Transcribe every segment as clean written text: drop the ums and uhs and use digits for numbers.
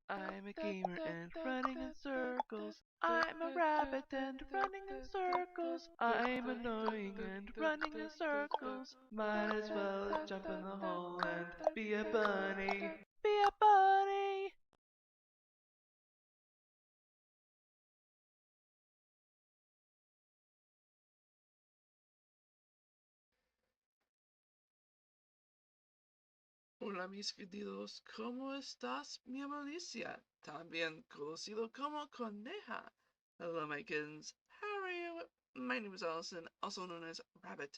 I'm a gamer and running in circles. I'm a rabbit and running in circles. I'm annoying and running in circles. Might as well jump in the hole and be a bunny. Be a bunny! Hola mis queridos, ¿cómo estás, mi Alicia? También conocido como Coneja. Hello my kittens, how are you? My name is Allison, also known as Rabbit,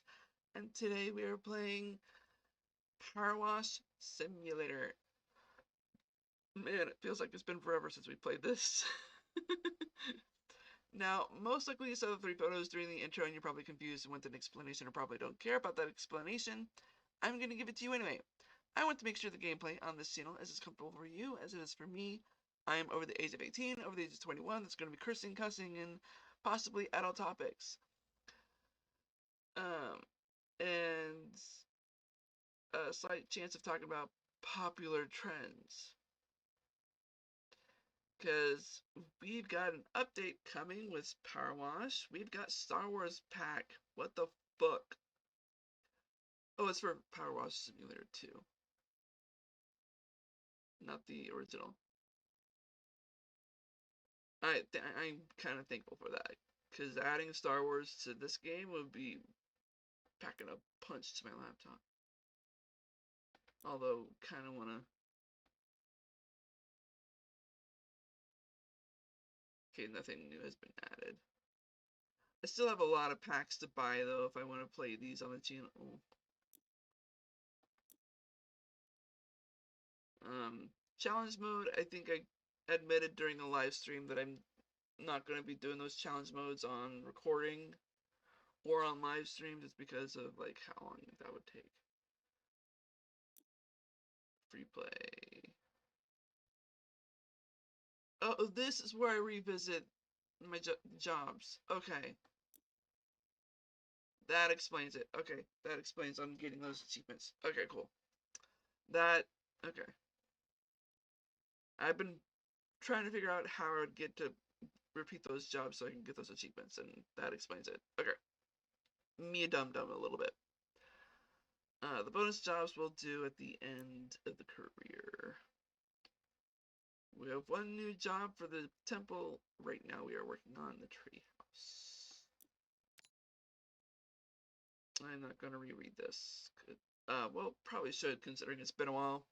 and today we are playing PowerWash Simulator. Man, it feels like it's been forever since we played this. Now, most likely you saw the three photos during the intro and you're probably confused and want an explanation or probably don't care about that explanation. I'm going to give it to you anyway. I want to make sure the gameplay on this channel is as comfortable for you as it is for me. I am over the age of 18, over the age of 21. That's going to be cursing, cussing, and possibly adult topics. And a slight chance of talking about popular trends. Because we've got an update coming with Power Wash. We've got Star Wars Pack. What the fuck? Oh, it's for Power Wash Simulator 2, not the original. I'm kind of thankful for that, because adding Star Wars to this game would be packing a punch to my laptop. Although, kind of want to. Okay, nothing new has been added. I still have a lot of packs to buy though if I want to play these on the channel. Challenge mode. I think I admitted during the live stream that I'm not going to be doing those challenge modes on recording or on live stream just because of like how long that would take. Free play. Oh, this is where I revisit my jobs. Okay. That explains it. Okay, that explains I'm getting those achievements. Okay, cool. That, okay. I've been trying to figure out how I would get to repeat those jobs so I can get those achievements, and that explains it. Okay. Me a dum-dum a little bit. The bonus jobs we'll do at the end of the career. We have one new job for the temple. Right now we are working on the treehouse. I'm not going to reread this. Well, probably should considering it's been a while.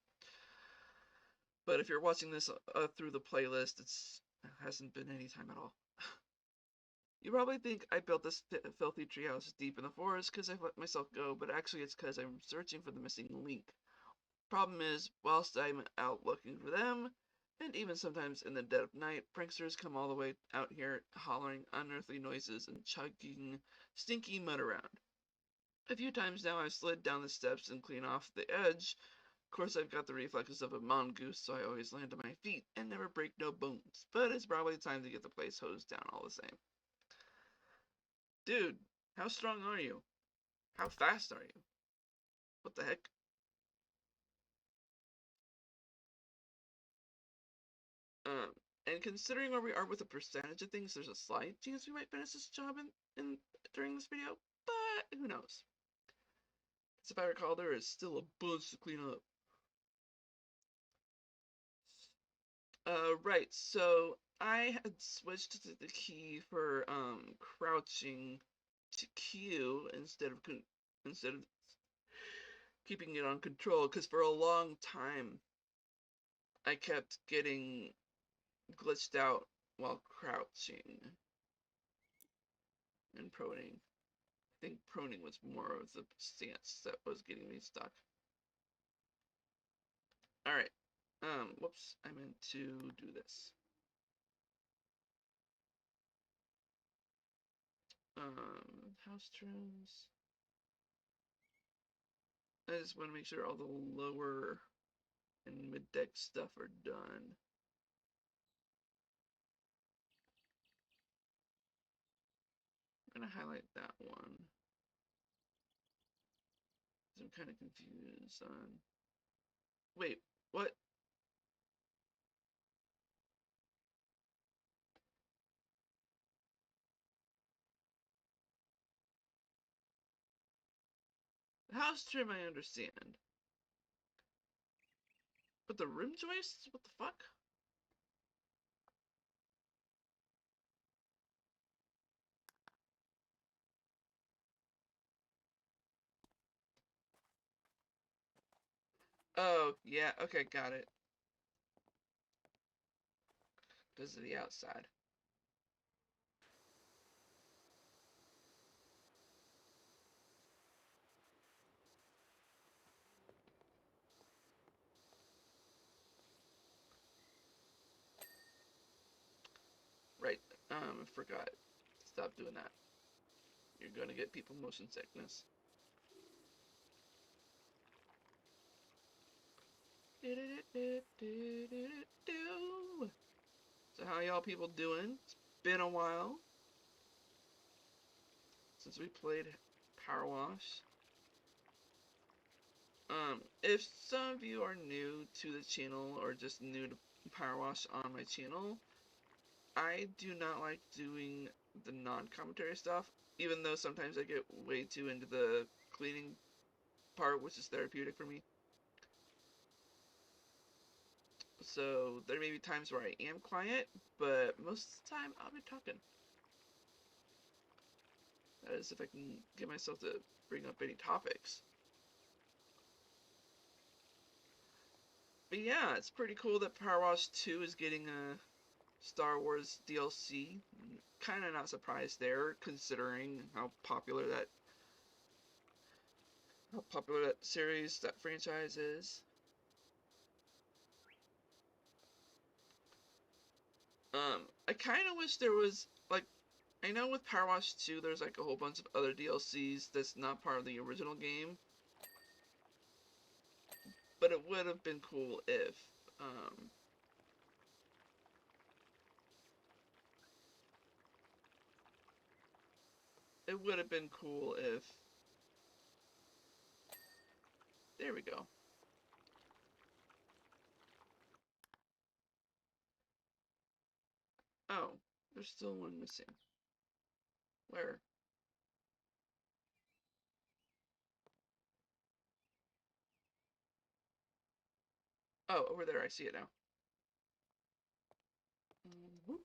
But if you're watching this through the playlist, it hasn't been any time at all. You probably think I built this filthy treehouse deep in the forest because I've let myself go, but actually it's because I'm searching for the missing link. Problem is, whilst I'm out looking for them, and even sometimes in the dead of night, pranksters come all the way out here hollering unearthly noises and chugging stinky mud around. A few times now I've slid down the steps and clean off the edge. Of course I've got the reflexes of a mongoose, so I always land on my feet and never break no bones, but it's probably time to get the place hosed down all the same. Dude, how strong are you? How fast are you? What the heck? Um, and considering where we are with the percentage of things, there's a slight chance we might finish this job in during this video, but who knows? As if I recall, there is still a bunch to clean up. Right, so I had switched to the key for crouching to Q instead of keeping it on control, because for a long time I kept getting glitched out while crouching and proning. I think proning was more of the stance that was getting me stuck. Alright. Whoops, I meant to do this. House trims. I just want to make sure all the lower and mid-deck stuff are done. I'm gonna highlight that one. I'm kind of confused on. Wait, what? House trim I understand. But the rim joists? What the fuck? Oh, yeah, okay, got it. This is the outside. Right, I forgot. Stop doing that. You're gonna get people motion sickness. So how y'all people doing? It's been a while since we played PowerWash. If some of you are new to the channel or just new to PowerWash on my channel, I do not like doing the non-commentary stuff, even though sometimes I get way too into the cleaning part, which is therapeutic for me. So there may be times where I am quiet, but most of the time I'll be talking. That is if I can get myself to bring up any topics. But yeah, it's pretty cool that PowerWash 2 is getting a Star Wars DLC. Kind of not surprised there, considering how popular that series, that franchise is. I kind of wish there was, like, I know with Power Wash 2 there's like a whole bunch of other DLCs that's not part of the original game, but it would have been cool if, um, it would have been cool if, there we go. Oh, there's still one missing. Where? Oh, over there, I see it now. Whoop.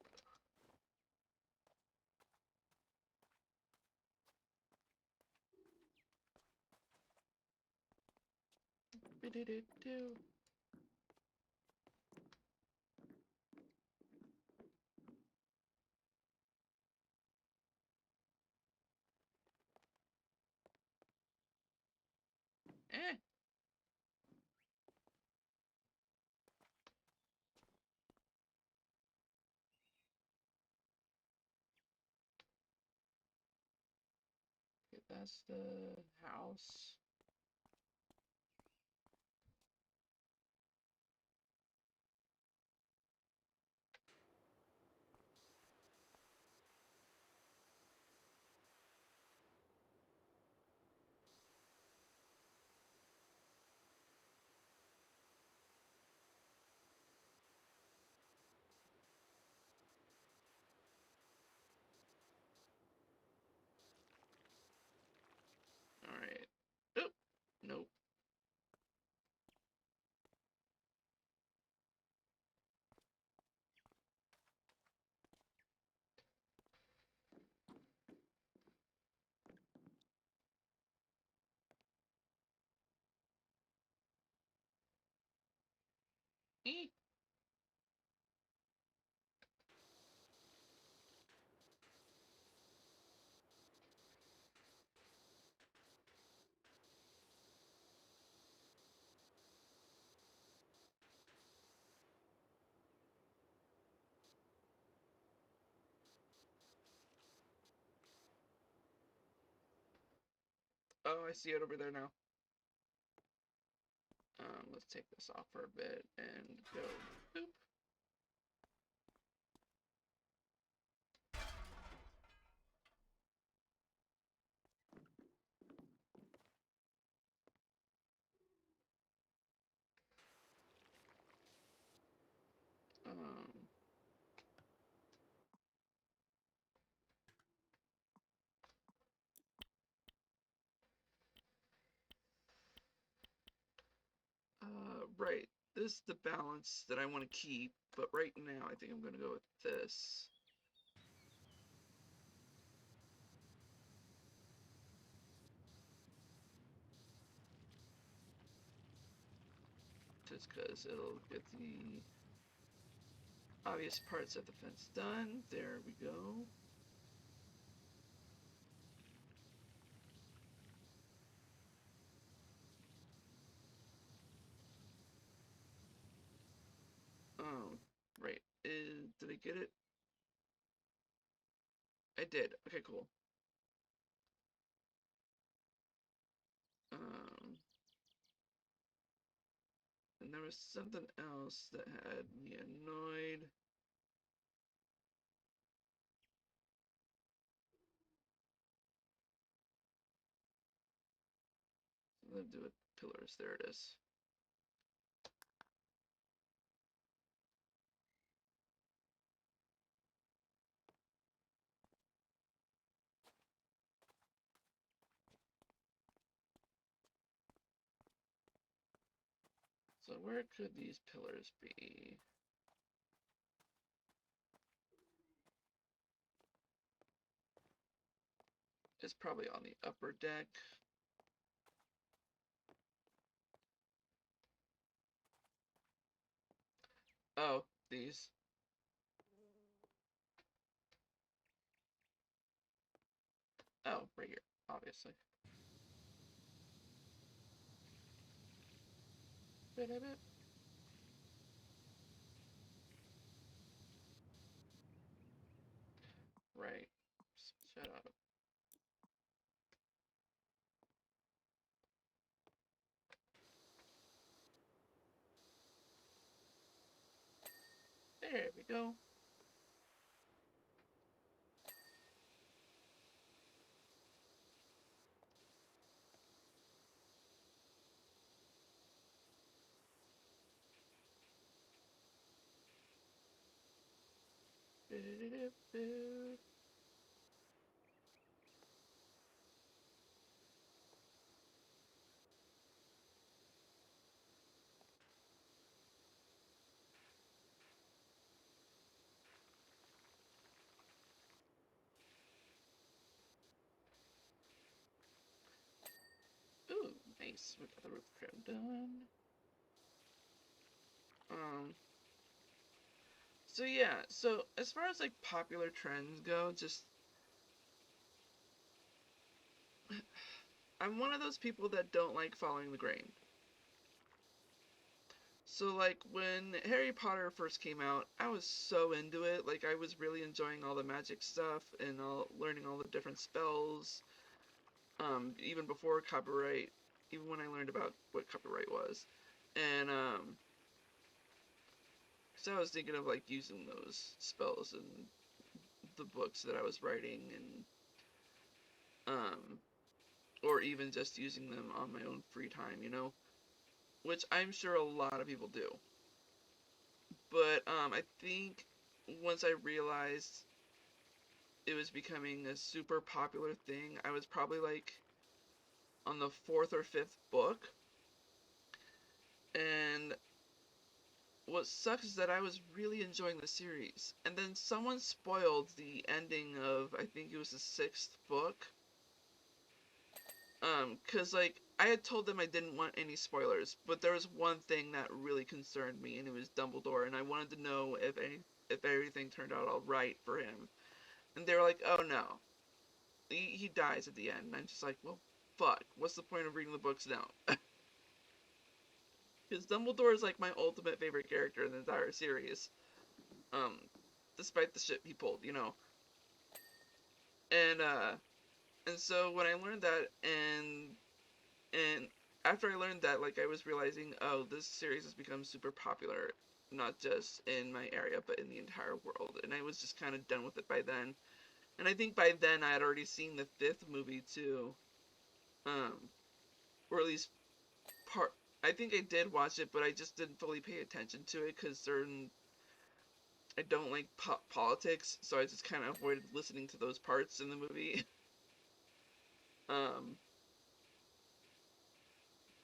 Ba-do-do-do. Eh. Okay, that's the house. Alright. Oop. Nope. Eh. Oh, I see it over there now. Let's take this off for a bit and go. Boop. Um, is the balance that I want to keep, but right now I think I'm going to go with this. Just because it'll get the obvious parts of the fence done. There we go. Oh, right. Did I get it? I did. Okay, cool. Um, and there was something else that had me annoyed. Let's do it. Pillars. There it is. So where could these pillars be? It's probably on the upper deck. Oh, these. Oh, right here, obviously. Right. Shut up. There we go. Ooh, nice. We got the roof trim done. So yeah, so as far as like popular trends go, just I'm one of those people that don't like following the grain. So like when Harry Potter first came out, I was so into it. Like I was really enjoying all the magic stuff and learning all the different spells. Even before copyright, even when I learned about what copyright was, and so I was thinking of like using those spells in the books that I was writing, and or even just using them on my own free time, which I'm sure a lot of people do. But I think once I realized it was becoming a super popular thing, I was probably like on the fourth or fifth book, and what sucks is that I was really enjoying the series, and then someone spoiled the ending of, I think it was the sixth book. Cause like I had told them I didn't want any spoilers, but there was one thing that really concerned me, and it was Dumbledore, and I wanted to know if everything turned out all right for him. And they were like, "Oh no, he dies at the end." And I'm just like, "Well, fuck. What's the point of reading the books now?" Because Dumbledore is like my ultimate favorite character in the entire series. Um, despite the shit he pulled. And and so when I learned that, and after I learned that, like I was realizing, oh, this series has become super popular, not just in my area, but in the entire world. And I was just kind of done with it by then. And I think by then I had already seen the fifth movie too, um, or at least part. I think I did watch it, but I just didn't fully pay attention to it because I don't like politics, so I just kind of avoided listening to those parts in the movie. um,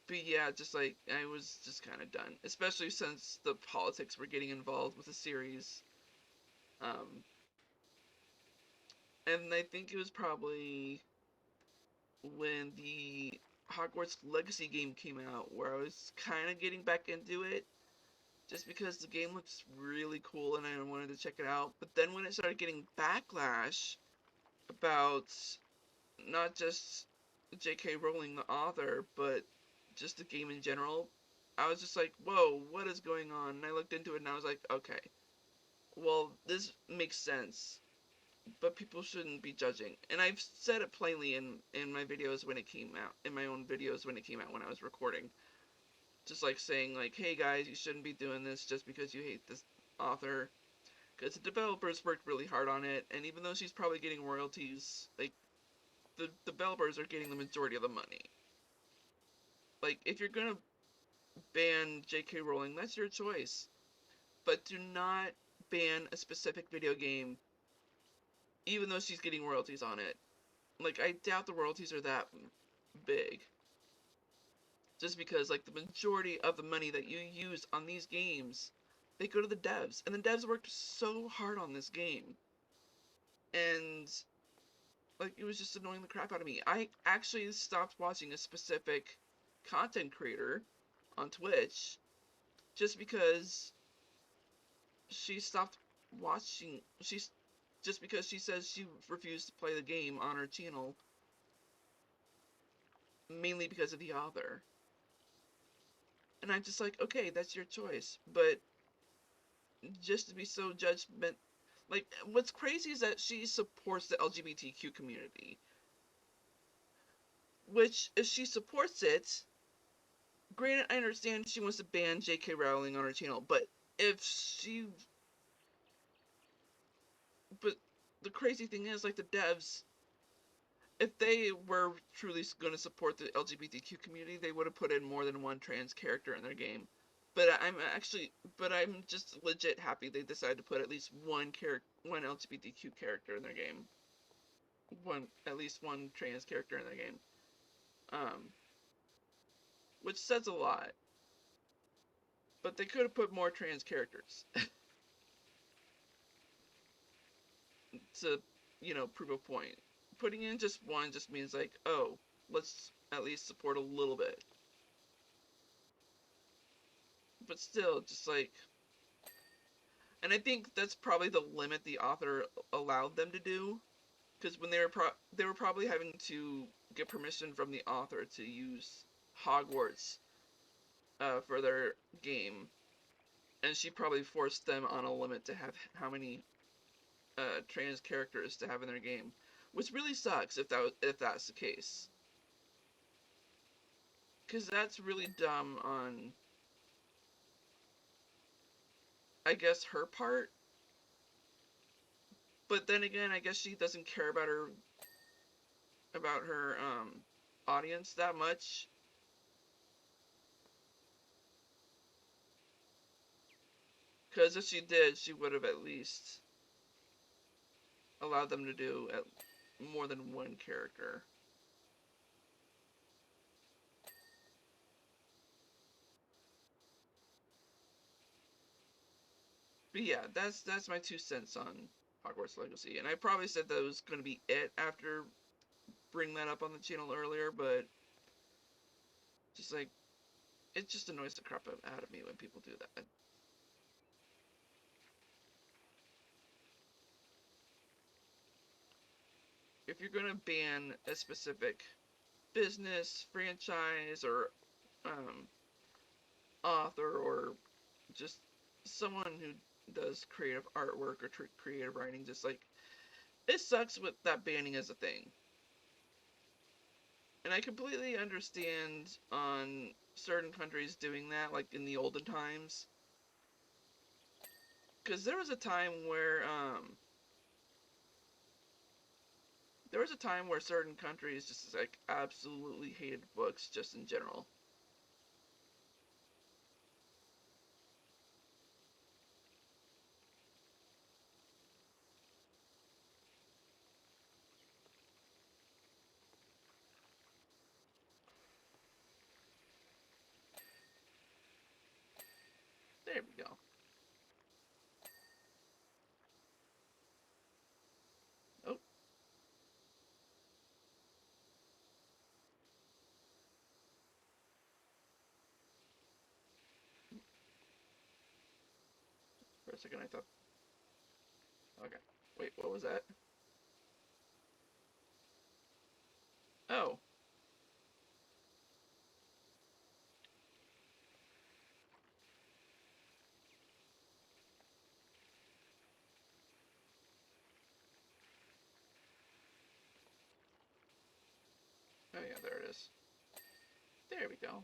But yeah, just like I was just kind of done, especially since the politics were getting involved with the series. Um, and I think it was probably when the Hogwarts Legacy game came out where I was kind of getting back into it just because the game looks really cool and I wanted to check it out. But then when it started getting backlash about not just J.K. Rowling, the author, but just the game in general, I was just like, whoa, what is going on? And I looked into it and I was like, okay, well, this makes sense, but people shouldn't be judging. And I've said it plainly in my videos when it came out, in my own videos when it came out when I was recording. Just like saying, like, hey guys, you shouldn't be doing this just because you hate this author. Because the developers worked really hard on it, and even though she's probably getting royalties, like, the developers are getting the majority of the money. Like, if you're gonna ban J.K. Rowling, that's your choice. But do not ban a specific video game, even though she's getting royalties on it. Like, I doubt the royalties are that big. Just because, like, the majority of the money that you use on these games, they go to the devs. And the devs worked so hard on this game. And, like, it was just annoying the crap out of me. I actually stopped watching a specific content creator on Twitch just because she stopped watching. She's just because she says she refused to play the game on her channel, mainly because of the author. And I'm just like, okay, that's your choice, but just to be so judgment, like, what's crazy is that she supports the LGBTQ community, which if she supports it, granted, I understand she wants to ban J.K. Rowling on her channel, if she, but the crazy thing is, like, the devs, if they were truly going to support the LGBTQ community, they would have put in more than one trans character in their game. But I'm just legit happy they decided to put at least one LGBTQ character in their game. At least one trans character in their game. Um, which says a lot. But they could have put more trans characters to, prove a point. Putting in just one just means like, oh, let's at least support a little bit. But still, just like, and I think that's probably the limit the author allowed them to do, because when they were probably having to get permission from the author to use Hogwarts for their game, and she probably forced them on a limit to have how many trans characters to have in their game, which really sucks if that's the case, because that's really dumb on, I guess, her part. But then again, I guess she doesn't care about her audience that much. Because if she did, she would have at least allowed them to do more than one character. But yeah, that's my 2 cents on Hogwarts Legacy. And I probably said that was going to be it after bringing that up on the channel earlier, but just like, it just annoys the crap out of me when people do that. If you're going to ban a specific business, franchise, or um, author, or just someone who does creative artwork or creative writing, just like, it sucks with that banning as a thing. And I completely understand on certain countries doing that, like in the olden times. Because there was a time where certain countries just like absolutely hated books just in general. There we go. Oh. For a second I thought... Okay. Wait, what was that? Oh. Oh yeah, there it is. There we go.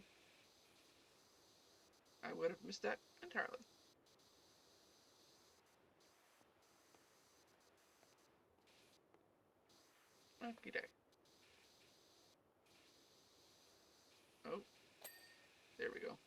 I would have missed that entirely. Okay. Oh, there we go.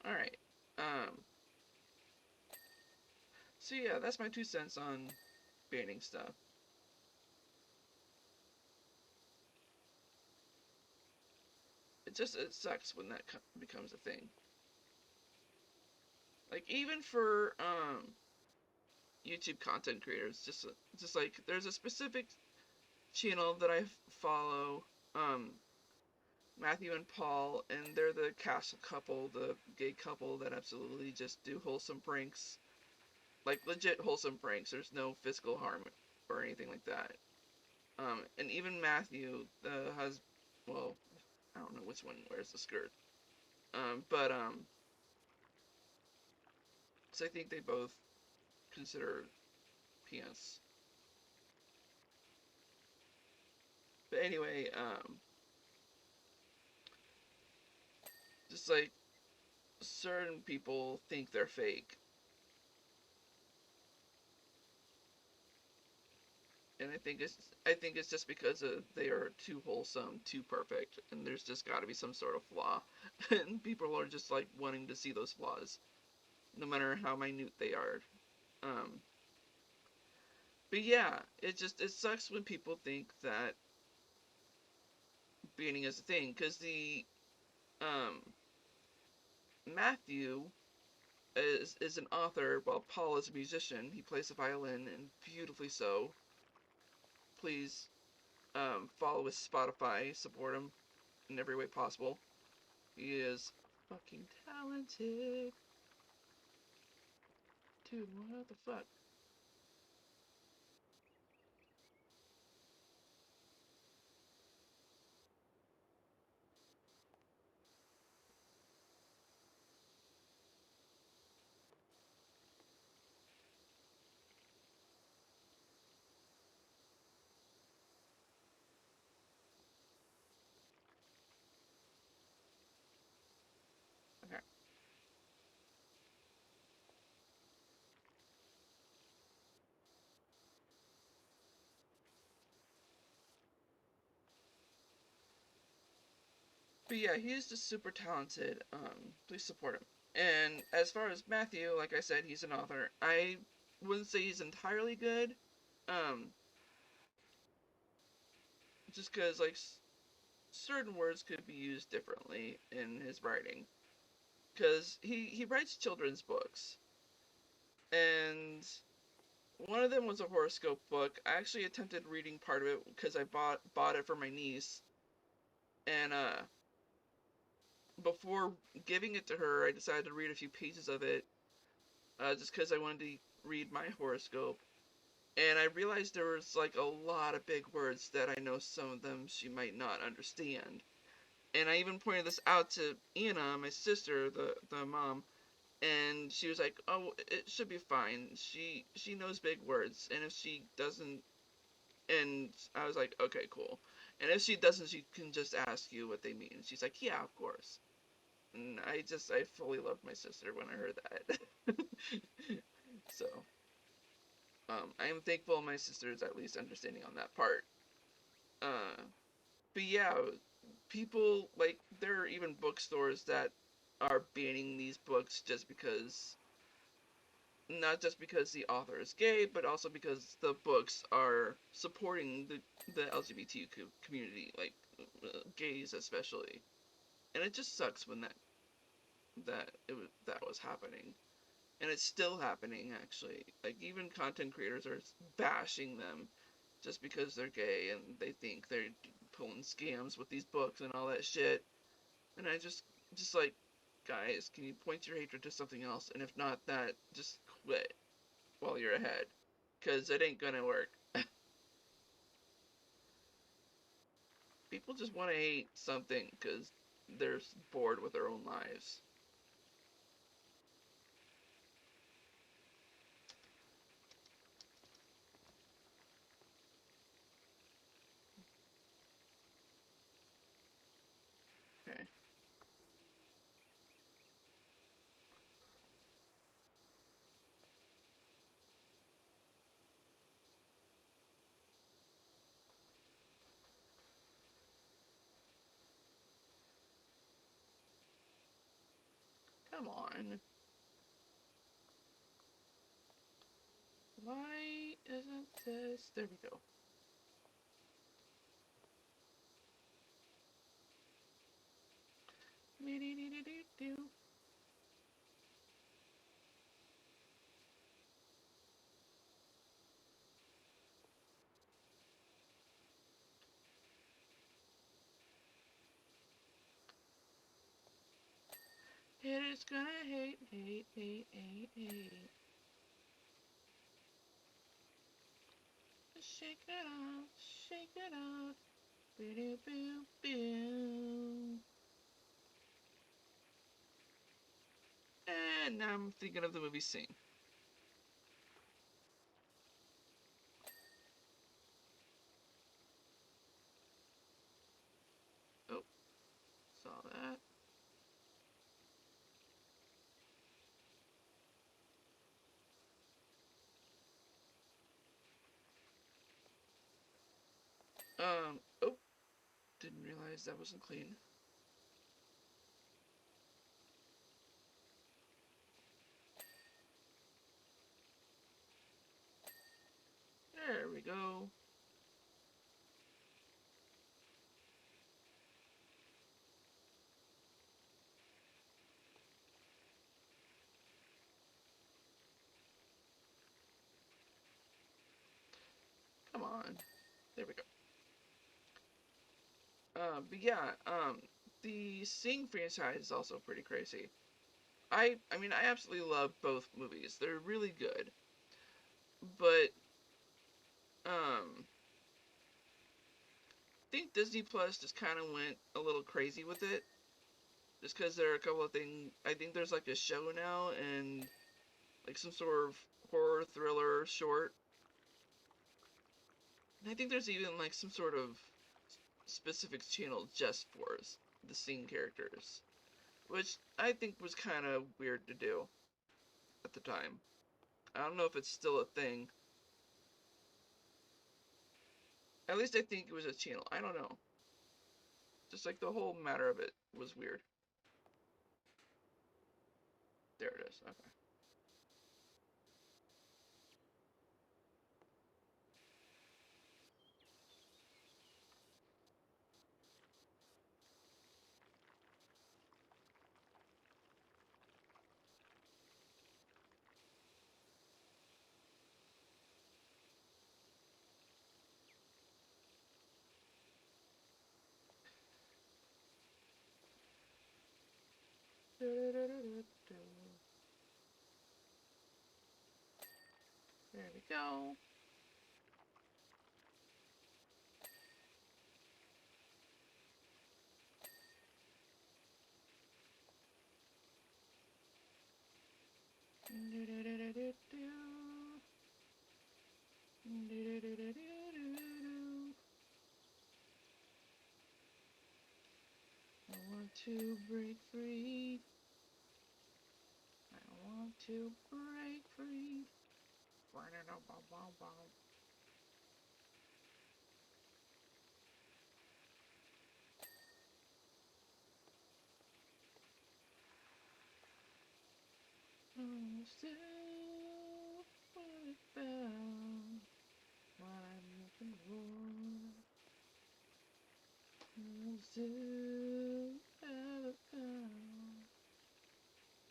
Alright. Um, so yeah, that's my 2 cents on banning stuff. It sucks when that becomes a thing. Like, even for YouTube content creators, just like, there's a specific channel that I follow, Matthew and Paul, and they're the castle couple, the gay couple that absolutely just do wholesome pranks. Like, legit wholesome pranks. There's no physical harm or anything like that. And even Matthew has, well, I don't know which one wears the skirt. But so I think they both consider penis. But anyway, just like certain people think they're fake, and I think it's just because they are too wholesome, too perfect, and there's just got to be some sort of flaw, and people are just like wanting to see those flaws, no matter how minute they are. Um, but yeah, it sucks when people think that beating is a thing, because the um Matthew is an author, while Paul is a musician. He plays the violin, and beautifully so. Please follow his Spotify, support him in every way possible. He is fucking talented. Dude, what the fuck? Okay. But yeah, he is just super talented. Please support him. And as far as Matthew, like I said, he's an author. I wouldn't say he's entirely good. Um, just because like certain words could be used differently in his writing. Because he writes children's books, and one of them was a horoscope book. I actually attempted reading part of it because I bought it for my niece, and before giving it to her, I decided to read a few pages of it, just because I wanted to read my horoscope. And I realized there was like a lot of big words that I know some of them she might not understand. And I even pointed this out to Anna, my sister, the mom, and she was like, "Oh, it should be fine. She knows big words, and if she doesn't," and I was like, "Okay, cool." And if she doesn't, she can just ask you what they mean. She's like, "Yeah, of course." And I fully loved my sister when I heard that. So, I am thankful my sister is at least understanding on that part. Uh, but yeah, people like there are even bookstores that are banning these books just because, not just because the author is gay, but also because the books are supporting the LGBT community, like gays especially, and it just sucks when that was happening, and it's still happening actually. Like even content creators are bashing them just because they're gay and they think they're pulling scams with these books and all that shit. And I just like, guys, can you point your hatred to something else? And if not that, just quit while you're ahead, because it ain't gonna work. People just want to hate something because they're bored with their own lives. Okay. Come on. Why isn't this? There we go. Haters gonna hate, hate, hate, hate, hate. Shake it off, shake it off. Boo boo boo. And now I'm thinking of the movie Sing. Oh, saw that. Oh, didn't realize that wasn't clean. There we go. Come on. There we go. But yeah, the Sing franchise is also pretty crazy. I mean, I absolutely love both movies. They're really good. But, I think Disney Plus just kind of went a little crazy with it. Just because there are a couple of things. I think there's like a show now and like some sort of horror thriller short. And I think there's even like some sort of specific channel just for the Sing characters, which I think was kind of weird to do at the time. I don't know if it's still a thing. At least I think it was a channel. I don't know. Just like the whole matter of it was weird. There it is. Okay. There we go. I want to break free. I want to break free. still what found what I'm looking for. Still haven't found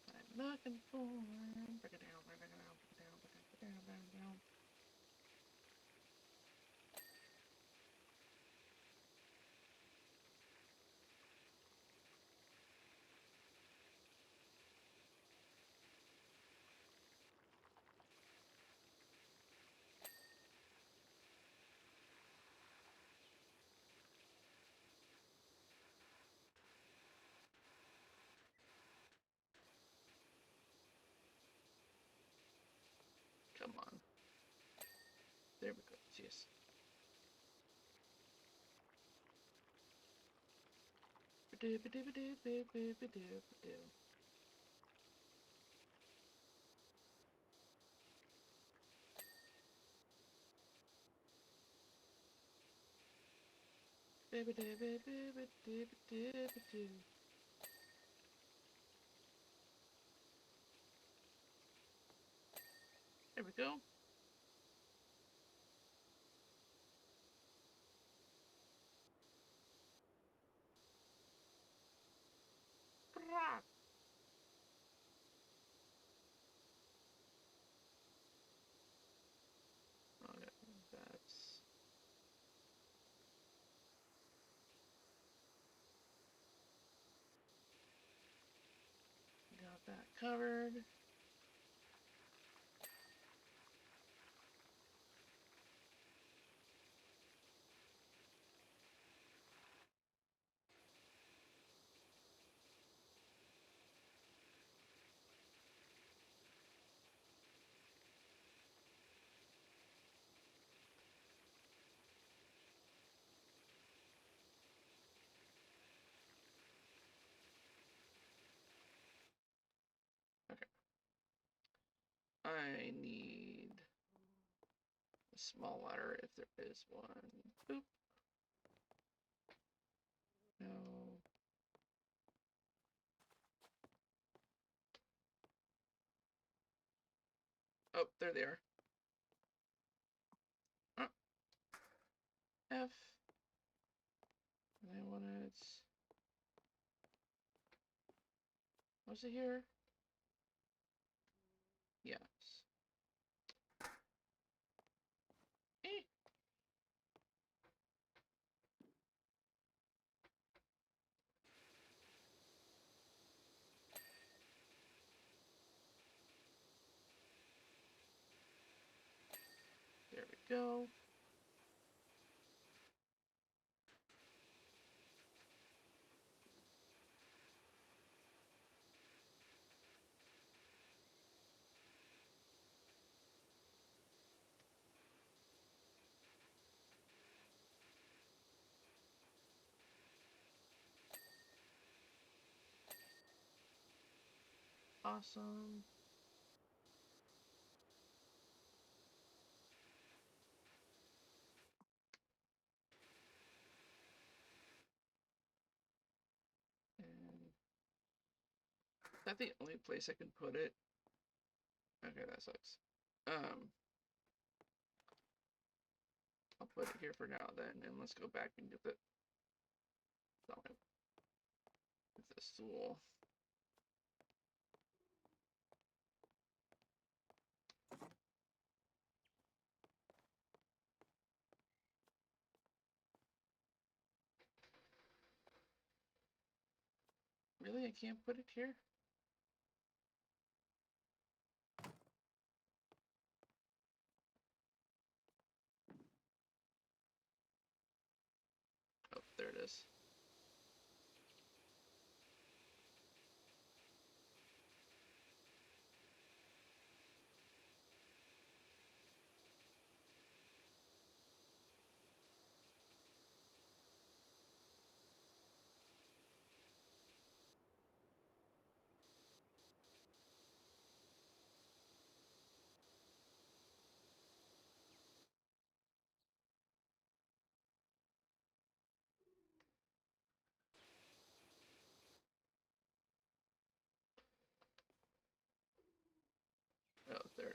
what I'm looking for. Break it down, break it down, break it down, break it down, break it down. Come on. There we go. Yes. There we go. Okay, that's got that covered. Okay. I need a small ladder if there is one. Boop. No. Oh, there they are. Oh, F. And I wanted. Was it here? Yes. Eh. There we go. Awesome. And is that the only place I can put it? Okay, that sucks. I'll put it here for now then, and let's go back and get the stool. Really, I can't put it here? Oh, there it is.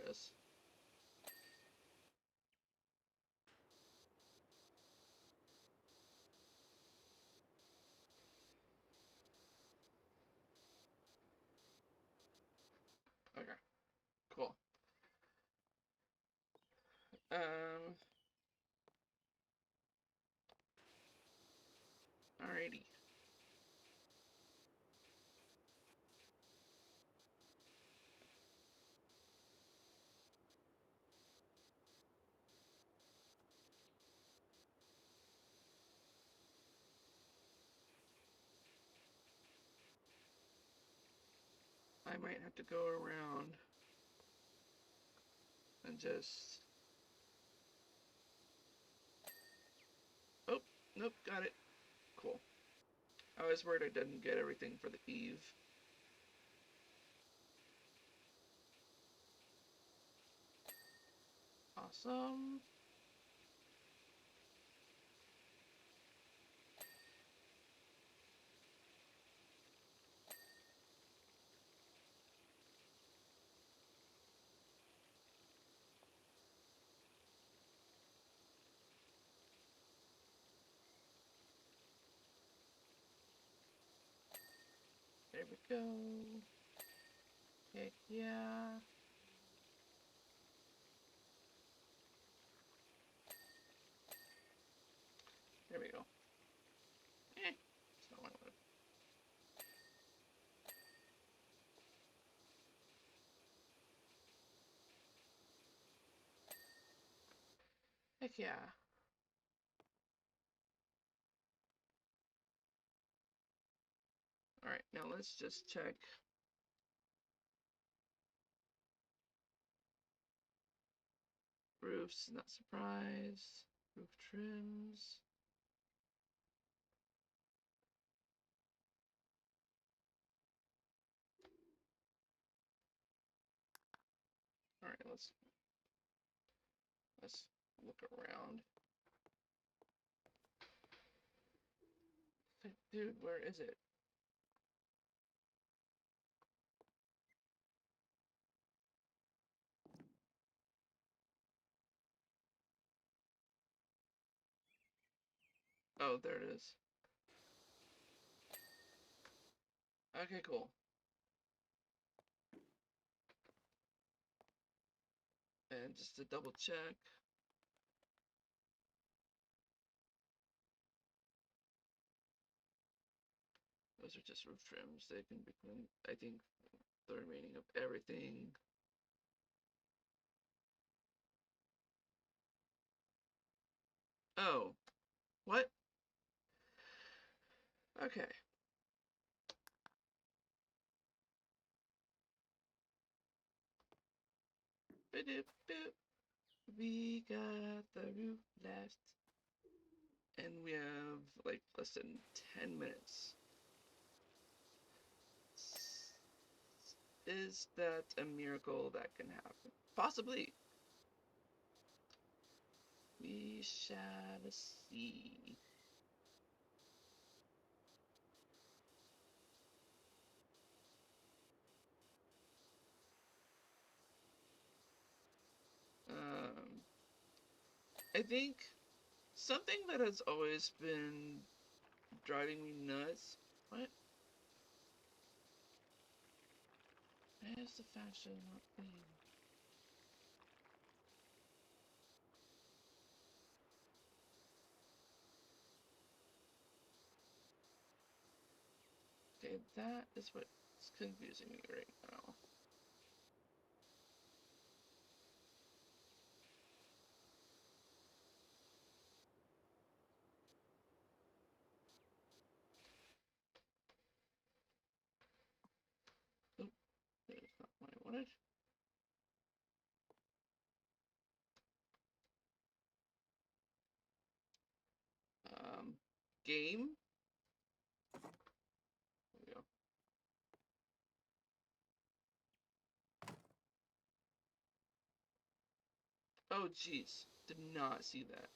is. Okay, cool. Alrighty. I might have to go around and just... Oh, nope, got it. Cool. I was worried I didn't get everything for the eave. Awesome. There we go. Heck yeah. There we go. It's not what I wanted. Heck yeah. Alright, now let's just check. Roofs, not surprised. Roof trims. Alright, let's look around. Dude, where is it? Oh, there it is. Okay, cool. And just to double check. Those are just roof trims. They can be, I think, the remaining of everything. Oh, what? Okay. We got the roof left. And we have like less than 10 minutes. Is that a miracle that can happen? Possibly. We shall see. I think something that has always been driving me nuts. What? Why is the faction not clean? Okay, that is what's confusing me right now. Oop, that is not what I wanted. Game. There we go. Oh, jeez. Did not see that.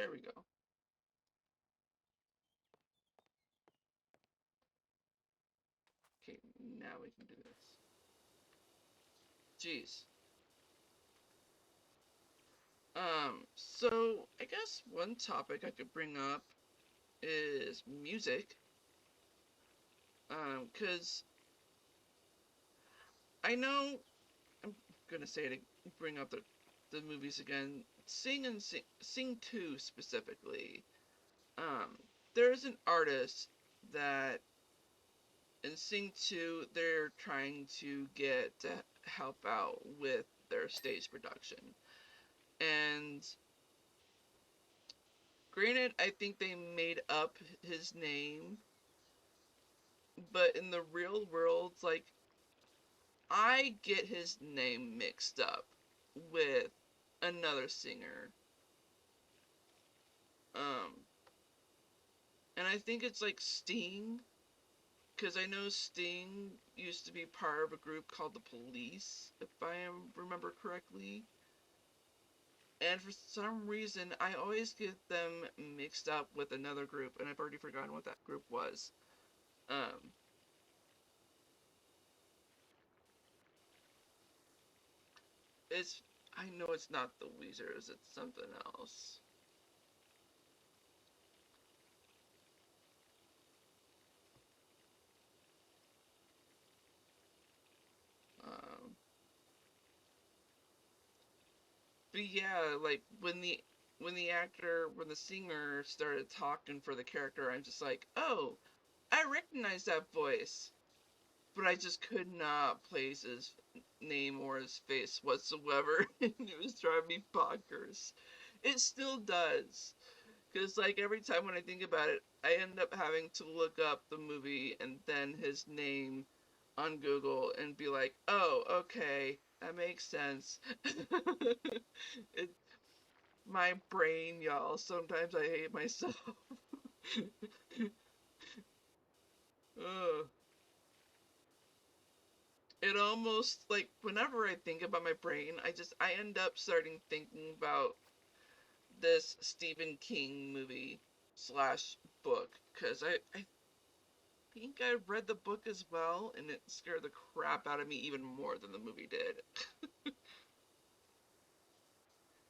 There we go. Okay, now we can do this. Jeez. So I guess one topic I could bring up is music. 'Cause I know I'm gonna say to bring up the movies again. Sing 2 specifically. Um, there's an artist that in Sing 2 they're trying to get to help out with their stage production. And granted, I think they made up his name, but in the real world, like, I get his name mixed up with another singer. Um, and I think it's like Sting, because I know Sting used to be part of a group called the Police, if I remember correctly. And for some reason, I always get them mixed up with another group, and I've already forgotten what that group was. Um, it's I know it's not the Weezers, it's something else. Um, but yeah, like when the singer started talking for the character, I'm just like, oh, I recognize that voice, but I just could not place his name or his face whatsoever, and it was driving me bonkers. It still does, because like every time when I think about it, I end up having to look up the movie and then his name on Google and be like, oh, okay, that makes sense. it My brain, y'all. Sometimes I hate myself. Ugh. It almost like whenever I think about my brain, I end up starting thinking about this Stephen King movie slash book, because I think I read the book as well, and it scared the crap out of me even more than the movie did.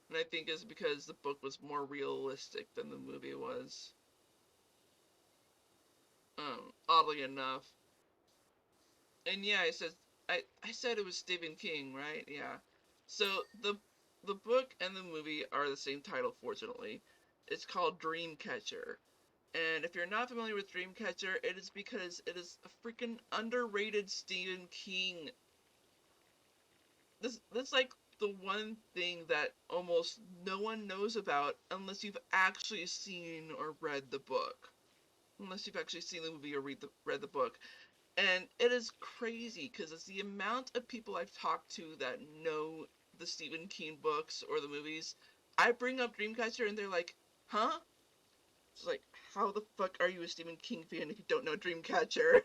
And I think it's because the book was more realistic than the movie was. Oddly enough. And yeah, I said it was Stephen King, right? Yeah. So the book and the movie are the same title, fortunately. It's called Dreamcatcher. And if you're not familiar with Dreamcatcher, it is because it is a freaking underrated Stephen King. That's like the one thing that almost no one knows about unless you've actually seen or read the book. Unless you've actually seen the movie or read the book. And it is crazy because it's the amount of people I've talked to that know the Stephen King books or the movies. I bring up Dreamcatcher and they're like, huh? It's like, how the fuck are you a Stephen King fan if you don't know Dreamcatcher?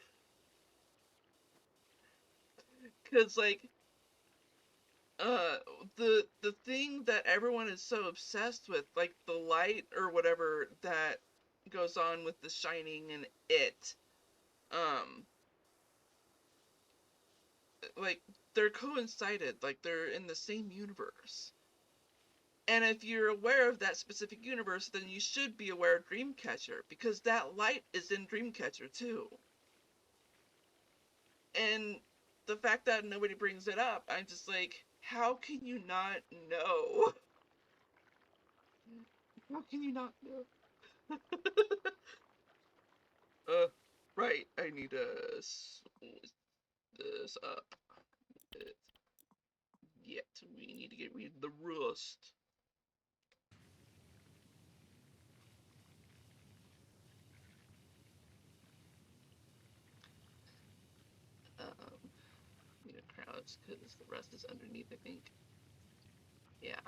Because, like, uh, the thing that everyone is so obsessed with, like the light or whatever that goes on with The Shining and it, um, like, they're coincided, like they're in the same universe. And if you're aware of that specific universe, then you should be aware of Dreamcatcher, because that light is in Dreamcatcher too. And the fact that nobody brings it up, I'm just like, how can you not know? How can you not know? uh, right, I need to switch this up. It, yet, we need to get rid of the rust. Um, need to crouch because the rest is underneath, I think. Yeah.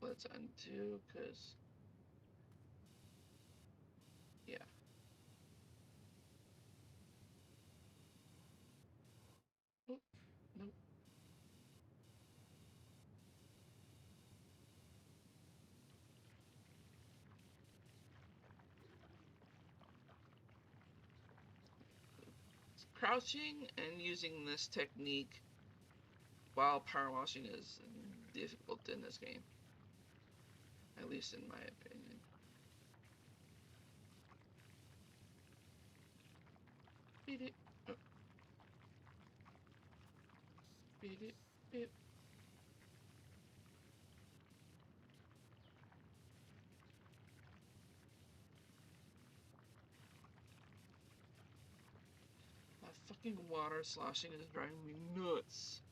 Let's undo because, yeah. Oh, nope. Crouching and using this technique while power washing is difficult in this game, at least in my opinion. Beat it. Oh. Beat it. Beat it. That fucking water sloshing is driving me nuts.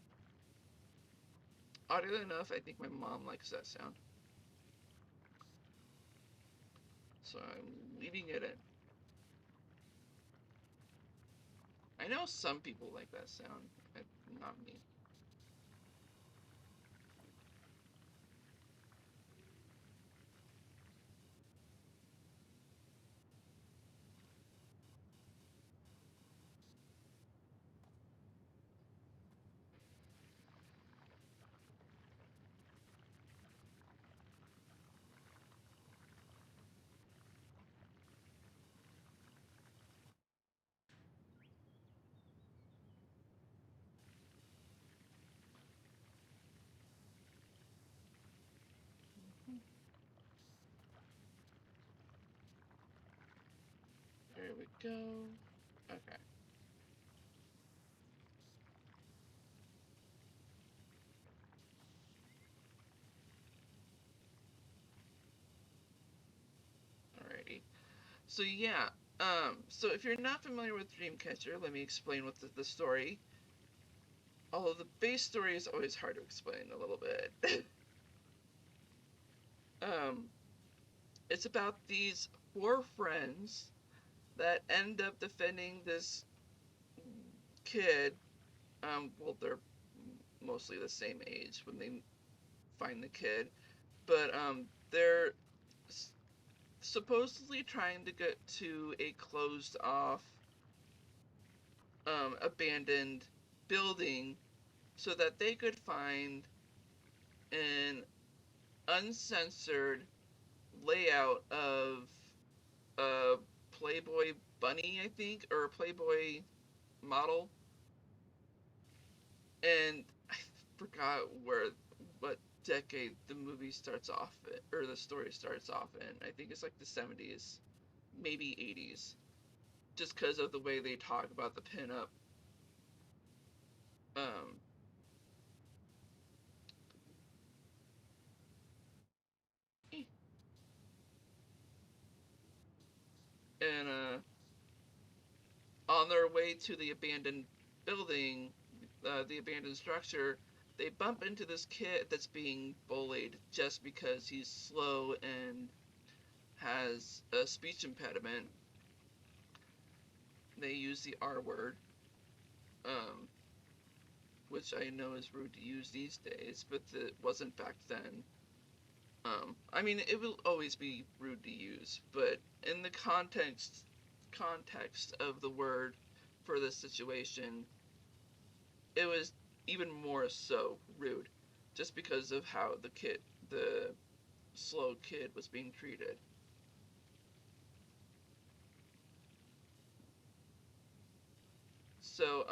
Oddly enough, I think my mom likes that sound. So I'm leaving it in. I know some people like that sound, not me. There we go. Okay. Alrighty. So yeah, so if you're not familiar with Dreamcatcher, let me explain what the story. Although the base story is always hard to explain a little bit. um, it's about these four friends that end up defending this kid. Well, they're mostly the same age when they find the kid, but they're supposedly trying to get to a closed off, abandoned building so that they could find an uncensored layout of a Playboy bunny, I think, or a Playboy model. And I forgot what decade the movie starts off in, or the story starts off in. I think it's like the 70s, maybe 80s, just because of the way they talk about the pinup. Um, and on their way to the abandoned building, the abandoned structure, they bump into this kid that's being bullied just because he's slow and has a speech impediment. They use the R word, um, which I know is rude to use these days, but it wasn't back then. I mean, it will always be rude to use, but in the context of the word for this situation, it was even more so rude, just because of how the slow kid, was being treated. So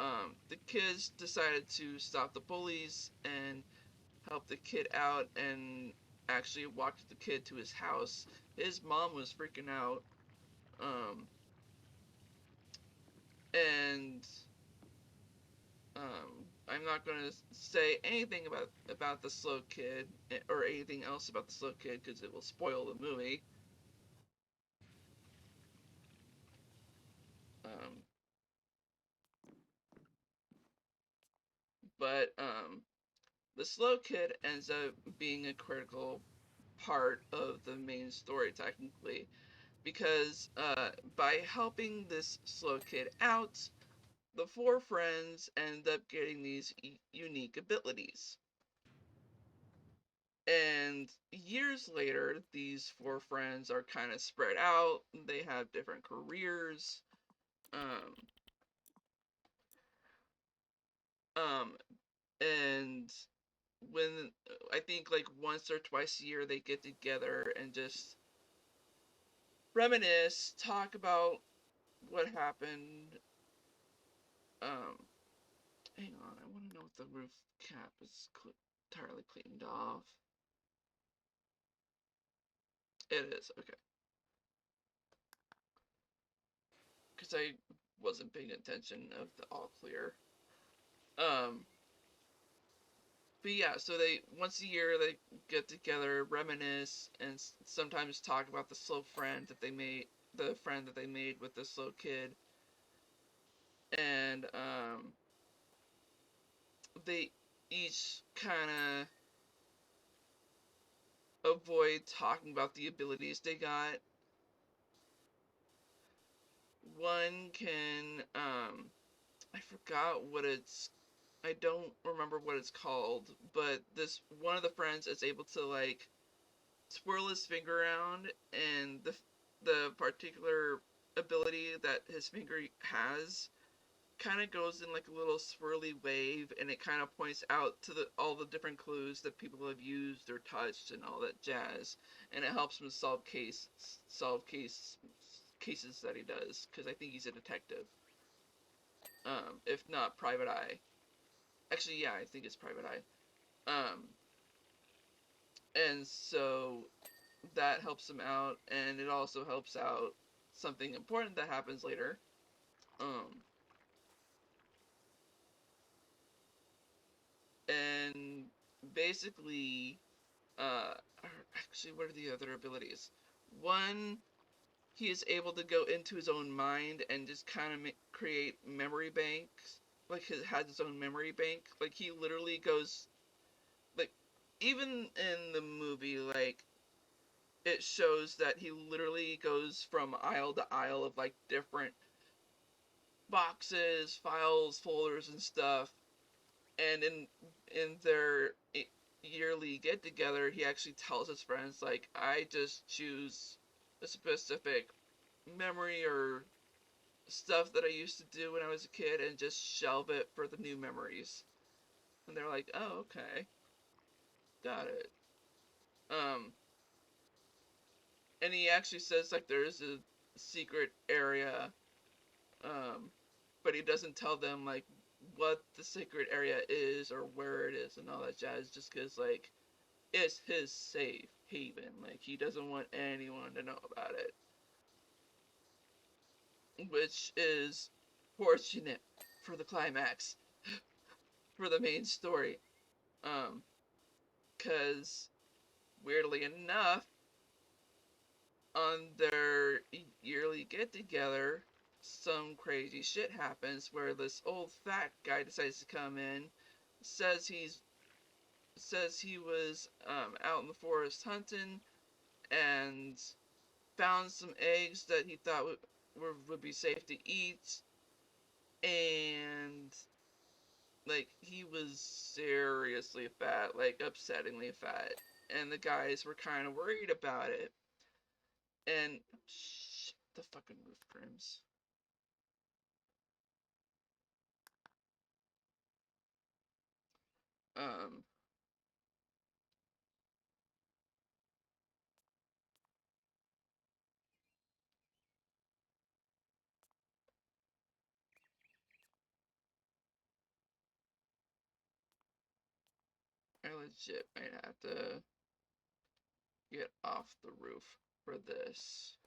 the kids decided to stop the bullies and help the kid out, and actually walked the kid to his house. His mom was freaking out, um, and I'm not going to say anything about the slow kid, or anything else about the slow kid, because it will spoil the movie. Um, but the slow kid ends up being a critical part of the main story, technically, because by helping this slow kid out, the four friends end up getting these unique abilities. And years later, these four friends are kind of spread out. They have different careers. Um, um, and when I think like once or twice a year they get together and just reminisce, talk about what happened, hang on, I want to know if the roof cap is entirely cleaned off. It is, okay. Because I wasn't paying attention of the all clear. But yeah, so they once a year they get together, reminisce, and sometimes talk about the slow friend that they made, the friend that they made with the slow kid, and they each kind of avoid talking about the abilities they got. One can I forgot what it's I don't remember what it's called, but this one of the friends is able to like swirl his finger around, and the particular ability that his finger has kind of goes in like a little swirly wave, and it kind of points out to all the different clues that people have used or touched and all that jazz, and it helps him solve cases that he does, because I think he's a detective, if not private eye. Actually, yeah, I think it's private eye. And so that helps him out, and it also helps out something important that happens later. Um, and basically, actually, what are the other abilities? One, he is able to go into his own mind and just kind of create memory banks. Like, he has his own memory bank. Like, he literally goes, like, even in the movie, like, it shows that he literally goes from aisle to aisle of, like, different boxes, files, folders, and stuff. And in their yearly get together, he actually tells his friends like, "I just choose a specific memory or stuff that I used to do when I was a kid and just shelve it for the new memories." And they're like, "Oh, okay, got it." Um, and he actually says like there is a secret area, um, but he doesn't tell them like what the secret area is or where it is and all that jazz, just because like it's his safe haven. Like he doesn't want anyone to know about it, which is fortunate for the climax, for the main story. Um, cause weirdly enough, on their yearly get together, some crazy shit happens where this old fat guy decides to come in, says he was out in the forest hunting and found some eggs that he thought would be safe to eat, and like he was seriously fat, like upsettingly fat, and the guys were kind of worried about it. And shh, the fucking roof trims. Um, I legit might have to get off the roof for this.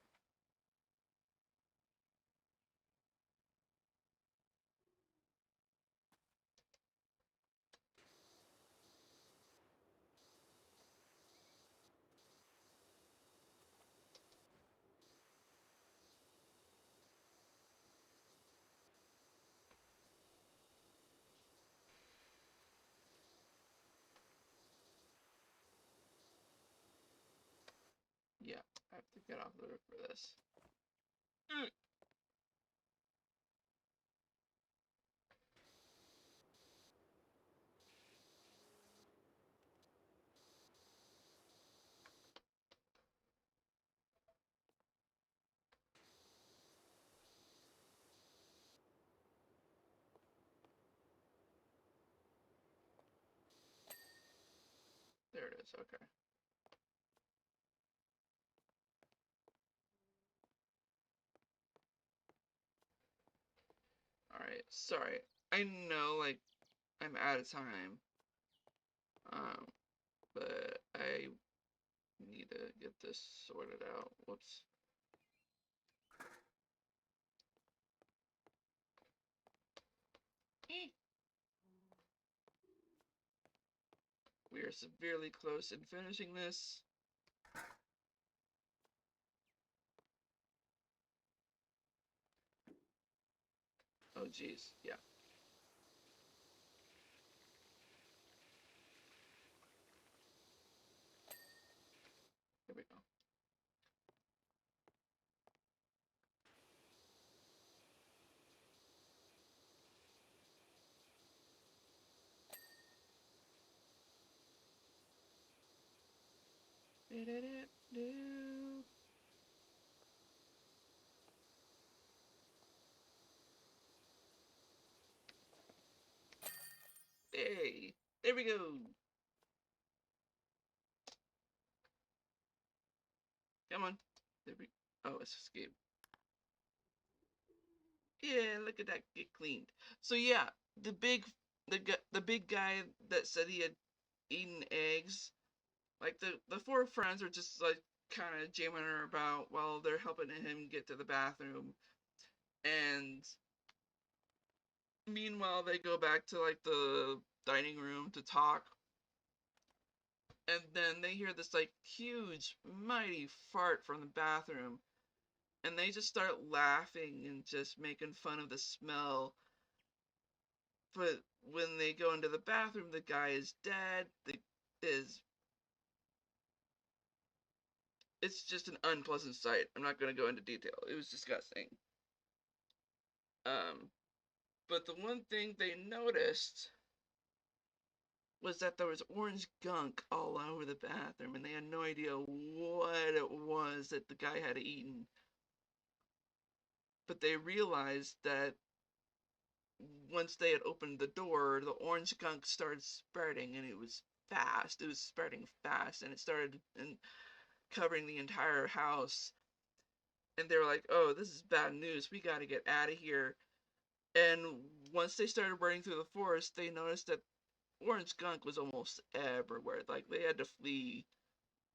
Yeah, I have to get off the roof for this. There it is, okay. Alright, Alright, sorry. I know, like, I'm out of time. But I need to get this sorted out. Whoops. We are severely close in finishing this. Oh, geez. Yeah. Here we go. Hey, there we go. Come on. There we. Oh, it's escape. Yeah, look at that get cleaned. So yeah, the big guy that said he had eaten eggs. Like the four friends are just like kind of jamming her about while they're helping him get to the bathroom, and meanwhile they go back to like the dining room to talk, and then they hear this like huge mighty fart from the bathroom, and they just start laughing and just making fun of the smell. But when they go into the bathroom, the guy is dead. Is It's just an unpleasant sight. I'm not going to go into detail. It was disgusting. Um, but the one thing they noticed was that there was orange gunk all over the bathroom, and they had no idea what it was that the guy had eaten. But they realized that once they had opened the door, the orange gunk started spreading, and it was fast. It was spreading fast, and it started covering the entire house. And they were like, "Oh, this is bad news. We got to get out of here." And once they started running through the forest, they noticed that orange gunk was almost everywhere. Like they had to flee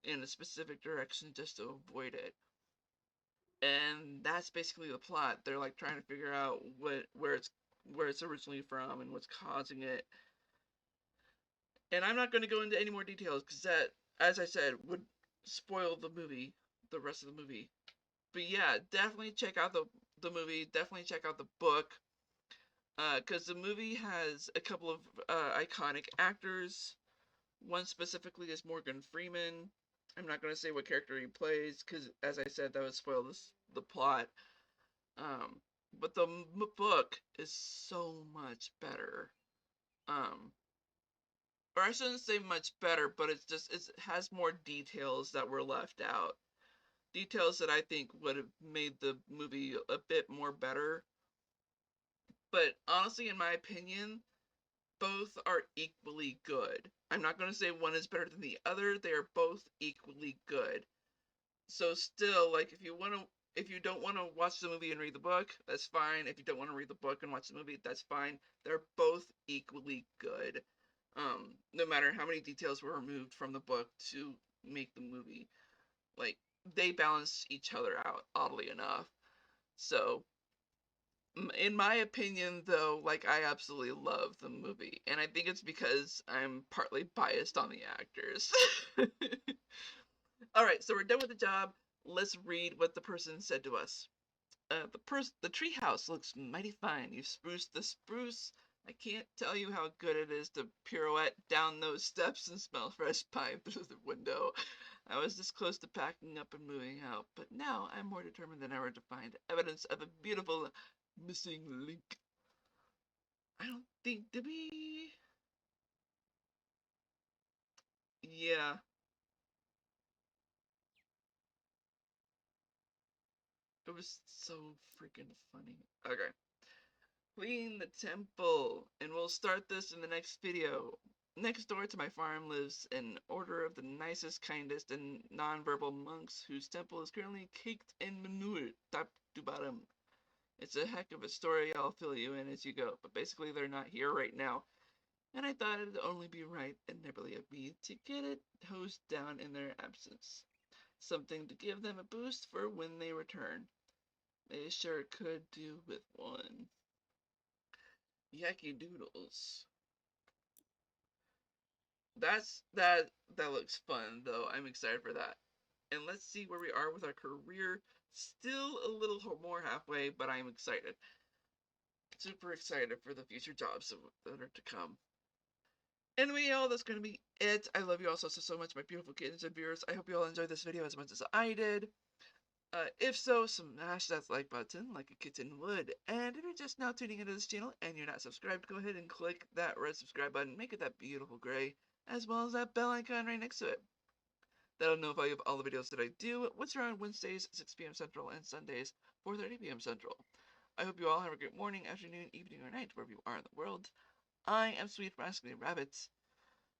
in a specific direction just to avoid it. And that's basically the plot. They're like trying to figure out where it's originally from and what's causing it. And I'm not going to go into any more details because that, as I said, would spoil the movie, the rest of the movie. But yeah, definitely check out the movie. Definitely check out the book. Because the movie has a couple of iconic actors. One specifically is Morgan Freeman. I'm not going to say what character he plays because, as I said, that would spoil the plot. Um, but the book is so much better. Um, or I shouldn't say much better, but it has more details that were left out. Details that I think would have made the movie a bit more better. But honestly, in my opinion, both are equally good. I'm not going to say one is better than the other. They are both equally good. So still, like if you don't want to watch the movie and read the book, that's fine. If you don't want to read the book and watch the movie, that's fine. They're both equally good. No matter how many details were removed from the book to make the movie, like they balance each other out, oddly enough. So in my opinion, though, like I absolutely love the movie, and I think it's because I'm partly biased on the actors. All right, so we're done with the job. Let's read what the person said to us. The treehouse looks mighty fine. You've spruced the spruce. I can't tell you how good it is to pirouette down those steps and smell fresh pine through the window. I was this close to packing up and moving out, but now I'm more determined than ever to find evidence of a beautiful missing link. I don't think, did we? Yeah, it was so freaking funny. Okay. Clean the temple, and we'll start this in the next video. Next door to my farm lives an order of the nicest, kindest, and non-verbal monks whose temple is currently caked in manure, top to bottom. It's a heck of a story. I'll fill you in as you go. But basically, they're not here right now. And I thought it'd only be right and neighborly of me to get it hosed down in their absence. Something to give them a boost for when they return. They sure could do with one. Yaki Doodles. That looks fun though. I'm excited for that. And let's see where we are with our career. Still a little more halfway, but I'm excited. Super excited for the future jobs that are to come. Anyway, y'all, that's going to be it. I love you all so much, my beautiful kittens and viewers. I hope you all enjoyed this video as much as I did. If so, smash that like button like a kitten would. And if you're just now tuning into this channel and you're not subscribed, go ahead and click that red subscribe button. Make it that beautiful gray, as well as that bell icon right next to it. That'll notify you of all the videos that I do, which are on Wednesdays, 6 p.m. Central, and Sundays, 4:30 p.m. Central. I hope you all have a great morning, afternoon, evening, or night, wherever you are in the world. I am Sweet Rascally Rabbit,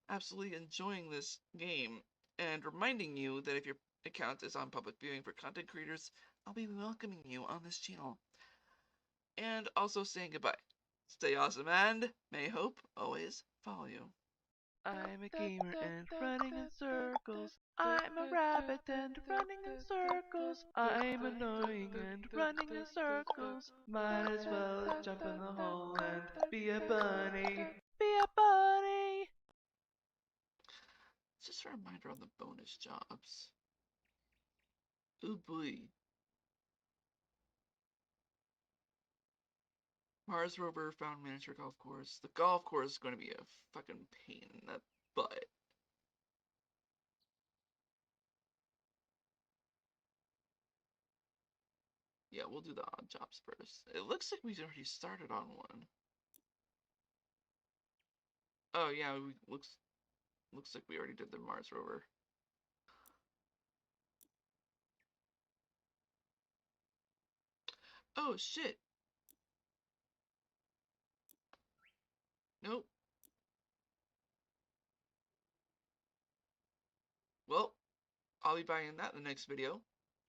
absolutely enjoying this game, and reminding you that if your account is on public viewing for content creators, I'll be welcoming you on this channel. And also saying goodbye. Stay awesome, and may hope always follow you. I'm a gamer and running in circles. I'm a rabbit and running in circles. I'm annoying and running in circles. Might as well jump in the hole and be a bunny. Be a bunny! Just a reminder on the bonus jobs. Ooh boy. Mars rover found miniature golf course. The golf course is going to be a fucking pain in the butt. Yeah, we'll do the odd jobs first. It looks like we already started on one. Oh yeah, looks like we already did the Mars rover. Oh shit. Nope. Well, I'll be buying that in the next video.